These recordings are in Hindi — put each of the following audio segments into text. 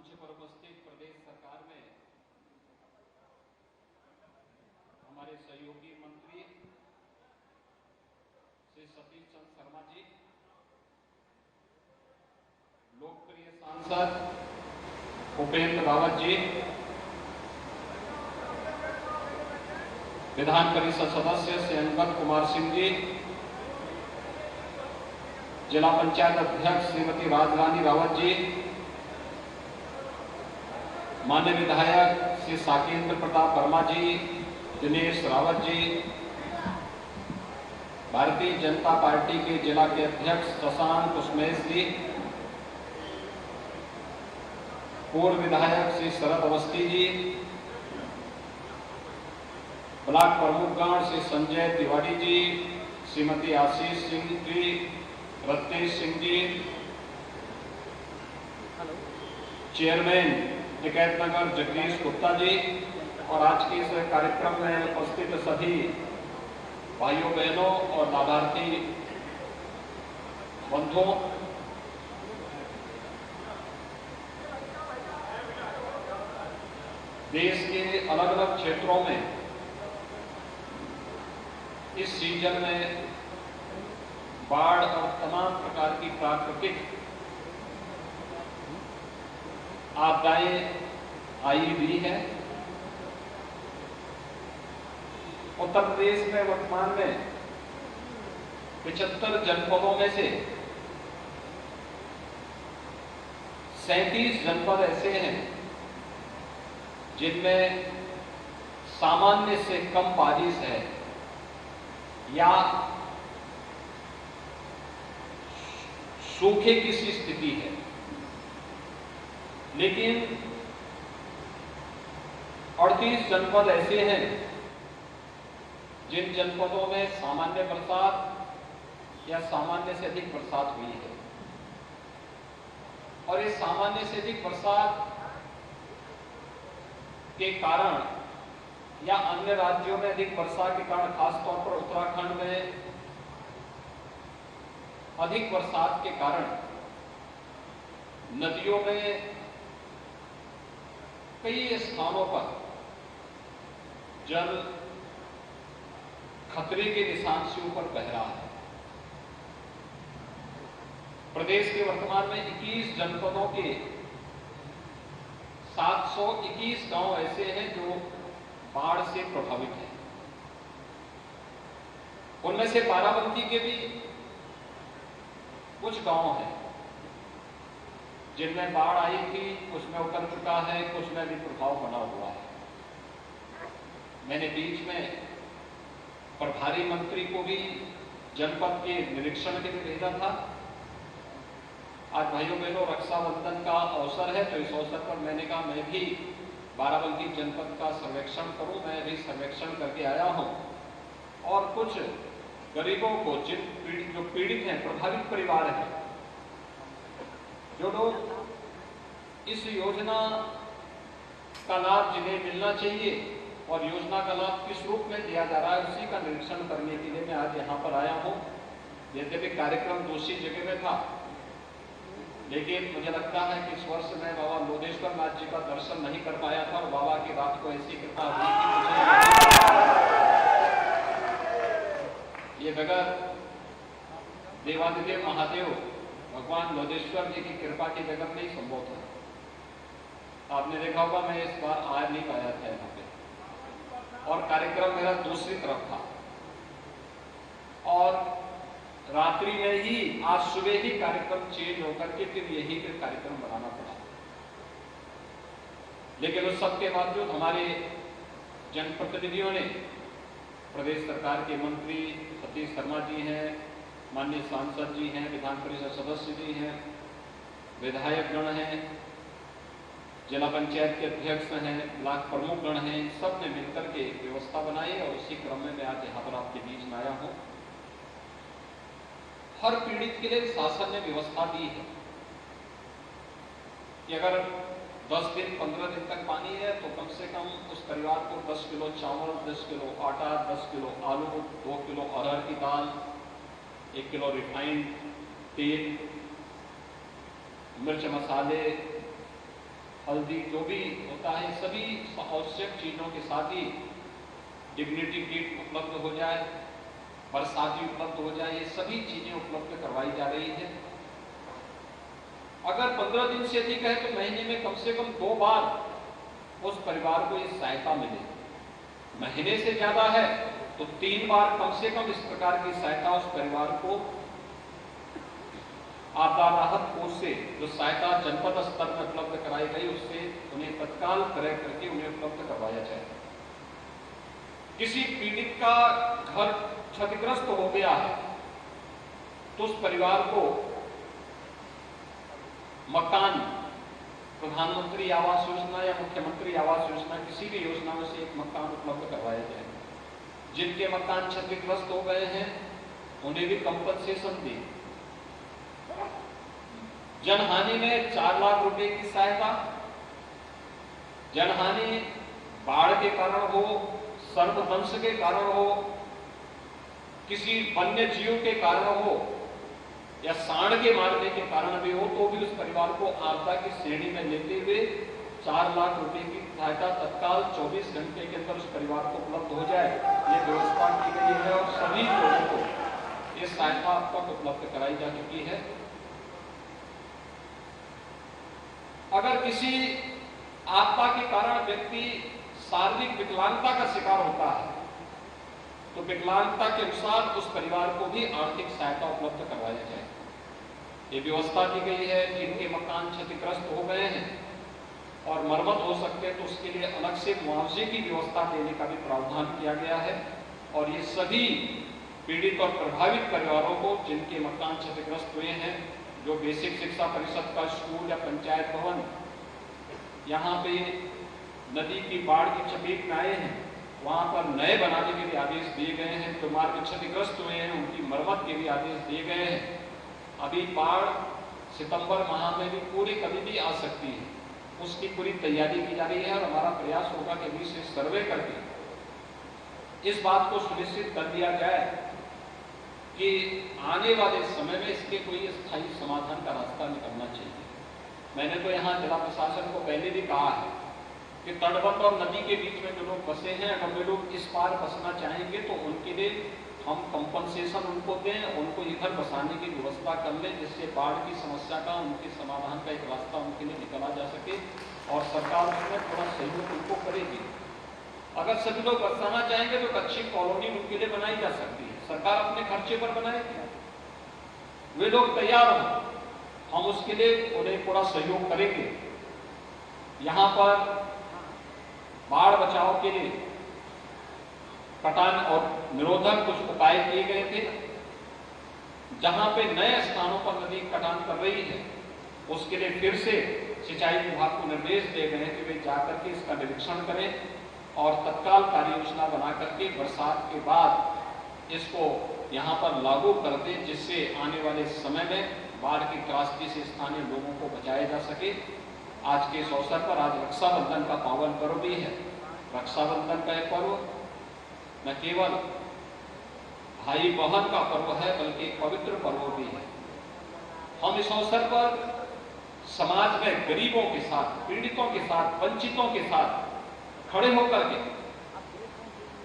मंच पर उपस्थित प्रदेश सरकार में हमारे सहयोगी मंत्री श्री सतीश चंद्र शर्मा जी, लोकप्रिय सांसद उपेंद्र रावत जी, विधान परिषद सदस्य श्री अंगद कुमार सिंह जी, जिला पंचायत अध्यक्ष श्रीमती राजरानी रावत जी, माननीय विधायक श्री साकेंद्र प्रताप वर्मा जी, दिनेश रावत जी, भारतीय जनता पार्टी के जिला के अध्यक्ष शशांक उस्मेश जी, पूर्व विधायक श्री शरद अवस्थी जी, ब्लॉक प्रमुखगण श्री संजय तिवारी जी, श्रीमती आशीष सिंह जी, रत्नेश सिंह जी, चेयरमैन टिकैत नगर जगदीश गुप्ता जी और आज के इस कार्यक्रम में उपस्थित सभी भाइयों बहनों और लाभार्थी बंधुओं, देश के अलग अलग क्षेत्रों में इस सीजन में बाढ़ और तमाम प्रकार की प्राकृतिक आपदाएं आई हुई है। उत्तर प्रदेश में वर्तमान में 75 जनपदों में से 37 जनपद ऐसे हैं जिनमें सामान्य से कम बारिश है या सूखे की सी स्थिति है, लेकिन 38 जनपद ऐसे हैं जिन जनपदों में सामान्य बरसात या सामान्य से अधिक बरसात हुई है। और इस सामान्य से अधिक बरसात के कारण या अन्य राज्यों में अधिक वर्षा के कारण, खासतौर पर उत्तराखंड में अधिक बरसात के कारण नदियों में कई स्थानों पर जल खतरे के निशान से ऊपर बह रहा है। प्रदेश के वर्तमान में 21 जनपदों के 721 गांव ऐसे हैं जो बाढ़ से प्रभावित हैं। उनमें से बाराबंकी के भी कुछ गांव हैं जिनमें बाढ़ आई थी, कुछ में उतर चुका है, कुछ में भी प्रभाव बना हुआ है। मैंने बीच में प्रभारी मंत्री को भी जनपद के निरीक्षण के लिए भेजा था। आज भाइयों बहनों रक्षाबंधन का अवसर है, तो इस अवसर पर मैंने कहा मैं भी बाराबंकी जनपद का सर्वेक्षण करूं। मैं भी सर्वेक्षण करके आया हूं और कुछ गरीबों को, जो पीड़ित हैं, प्रभावित परिवार हैं, जो लोग इस योजना का लाभ जिन्हें मिलना चाहिए और योजना का लाभ किस रूप में दिया जा रहा है, उसी का निरीक्षण करने के लिए मैं आज यहाँ पर आया हूँ। यद्यपि कार्यक्रम दूसरी जगह में था, लेकिन मुझे लगता है कि इस वर्ष मैं बाबा लोधेश्वर नाथ जी का दर्शन नहीं कर पाया था और बाबा की रात को ऐसी कृपा हुई कि मुझे ये बगैर देवादिदेव महादेव भगवान लोधेश्वर जी की कृपा के बगैर नहीं संभव था। आपने देखा होगा मैं इस बार आ नहीं पाया था यहाँ पे, और कार्यक्रम मेरा दूसरी तरफ था और रात्रि में ही, आज सुबह ही कार्यक्रम चेंज होकर के फिर यही फिर कार्यक्रम बनाना पड़ा। लेकिन उस सब के बावजूद हमारे जनप्रतिनिधियों ने, प्रदेश सरकार के मंत्री सतीश शर्मा जी हैं, माननीय सांसद जी हैं, विधान परिषद सदस्य जी हैं, विधायक गण हैं, जिला पंचायत के अध्यक्ष हैं, ब्लॉक प्रमुख गण हैं, सब ने मिलकर के व्यवस्था बनाई और उसी क्रम में मैं आज यहाँ पर आपके बीच में आया हूँ। हर पीड़ित के लिए शासन ने व्यवस्था दी है कि अगर 10 दिन 15 दिन तक पानी है तो कम से कम उस परिवार को 10 किलो चावल, 10 किलो आटा, 10 किलो आलू, 2 किलो अरहर की दाल, 1 किलो रिफाइंड तेल, मिर्च मसाले, हल्दी जो भी होता है, सभी आवश्यक चीजों के साथ ही डिग्निटी किट उपलब्ध हो जाए, बरसाती उपलब्ध हो जाए, ये सभी चीजें उपलब्ध करवाई जा रही है। अगर 15 दिन से अधिक है तो महीने में कम से कम 2 बार उस परिवार को ये सहायता मिले। महीने से ज्यादा है तो 3 बार कम से कम इस प्रकार की सहायता उस परिवार को आपदा राहत कोष से जो सहायता जनपद स्तर में उपलब्ध कराई गई उससे उन्हें तत्काल क्रय करके उन्हें उपलब्ध करवाया जाए। किसी पीड़ित का घर क्षतिग्रस्त हो गया है तो उस परिवार को मकान, प्रधानमंत्री आवास योजना या मुख्यमंत्री आवास योजना, किसी भी योजना में से एक मकान उपलब्ध करवाया जाए। जिनके मकान क्षतिग्रस्त हो गए हैं उन्हें भी कंपनसेशन दी। जनहानि में 4 लाख रुपए की सहायता, जनहानि बाढ़ के कारण हो, सर्पदंश के कारण हो, किसी वन्य जीव के कारण हो या सांड के मारने के कारण भी हो, तो भी उस परिवार को आपदा की श्रेणी में लेते हुए 4 लाख रुपए की सहायता तत्काल 24 घंटे के अंदर उस परिवार को उपलब्ध हो जाए, ये व्यवस्था की गई है और सभी लोगों को ये सहायता अब तक उपलब्ध कराई जा चुकी है। अगर किसी आपदा के कारण व्यक्ति शारीरिक विकलांगता का शिकार होता है तो विकलांगता के अनुसार उस परिवार को भी आर्थिक सहायता उपलब्ध करवाया जाए। ये व्यवस्था की गई है। जिनके मकान क्षतिग्रस्त हो गए हैं और मरम्मत हो सकते हैं तो उसके लिए अलग से मुआवजे की व्यवस्था देने का भी प्रावधान किया गया है। और ये सभी पीड़ित और प्रभावित परिवारों को जिनके मकान क्षतिग्रस्त हुए हैं, जो बेसिक शिक्षा परिषद का स्कूल या पंचायत भवन यहाँ पे नदी की बाढ़ की चपेट में आए हैं, वहां पर नए बनाने के भी आदेश दिए गए हैं। जो मार्ग क्षतिग्रस्त हुए हैं उनकी मरम्मत के भी आदेश दिए गए हैं। अभी बाढ़ सितंबर माह में भी पूरी कभी भी आ सकती है, उसकी पूरी तैयारी की जा रही है और हमारा प्रयास होगा कि अभी से सर्वे करके इस बात को सुनिश्चित कर दिया जाए कि आने वाले समय में इसके कोई स्थायी समाधान का रास्ता निकलना चाहिए। मैंने तो यहाँ जिला प्रशासन को पहले भी कहा है कि तटबंध और नदी के बीच में जो लोग बसे हैं, अगर वे लोग इस पार बसना चाहेंगे तो उनके लिए हम कंपनसेशन उनको दें, उनको इधर बसाने की व्यवस्था कर लें, जिससे बाढ़ की समस्या का, उनके समाधान का एक रास्ता उनके लिए निकाला जा सके और सरकार उसमें थोड़ा सहयोग उनको करेगी। अगर सभी लोग बसाना चाहेंगे तो अच्छी कॉलोनी उनके लिए बनाई जा सकती है, सरकार अपने खर्चे पर बनाएगी। वे लोग तैयार हों, हम उसके लिए उन्हें पूरा सहयोग करेंगे। यहाँ पर बाढ़ बचाव के लिए कटान और निरोधक कुछ उपाय किए गए थे। जहां पे नए स्थानों पर नदी कटान कर रही है उसके लिए फिर से सिंचाई विभाग को निर्देश दिए गए हैं कि वे जाकर के इसका निरीक्षण करें और तत्काल कार्य योजना बना करके बरसात के बाद इसको यहाँ पर लागू कर दें, जिससे आने वाले समय में बाढ़ की त्रासदी से स्थानीय लोगों को बचाया जा सके। आज के इस अवसर पर आज रक्षाबंधन का पावन पर्व भी है। रक्षाबंधन का एक पर्व न केवल भाई बहन का पर्व है बल्कि एक पवित्र पर्व भी है। हम इस अवसर पर समाज में गरीबों के साथ, पीड़ितों के साथ, वंचितों के साथ खड़े होकर के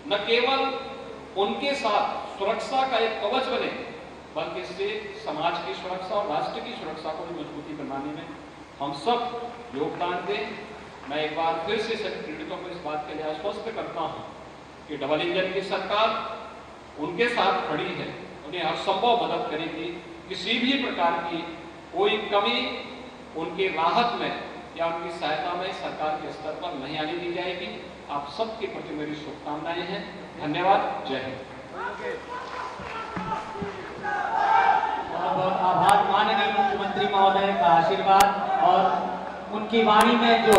न केवल उनके साथ सुरक्षा का एक कवच बने बल्कि इससे समाज की सुरक्षा और राष्ट्र की सुरक्षा को भी मजबूती बनाने में हम सब योगदान दें। मैं एक बार फिर से सभी पीड़ितों को इस बात के लिए आश्वस्त करता हूं कि डबल इंजन की सरकार उनके साथ खड़ी है, उन्हें हर संभव मदद करेगी। किसी भी प्रकार की कोई कमी उनके राहत में या उनकी सहायता में सरकार के स्तर पर नहीं आने दी जाएगी। आप सबके प्रति मेरी शुभकामनाएं हैं। धन्यवाद। जय हिंद। बहुत बहुत आभार माननीय मुख्यमंत्री महोदय का आशीर्वाद और उनकी वाणी में जो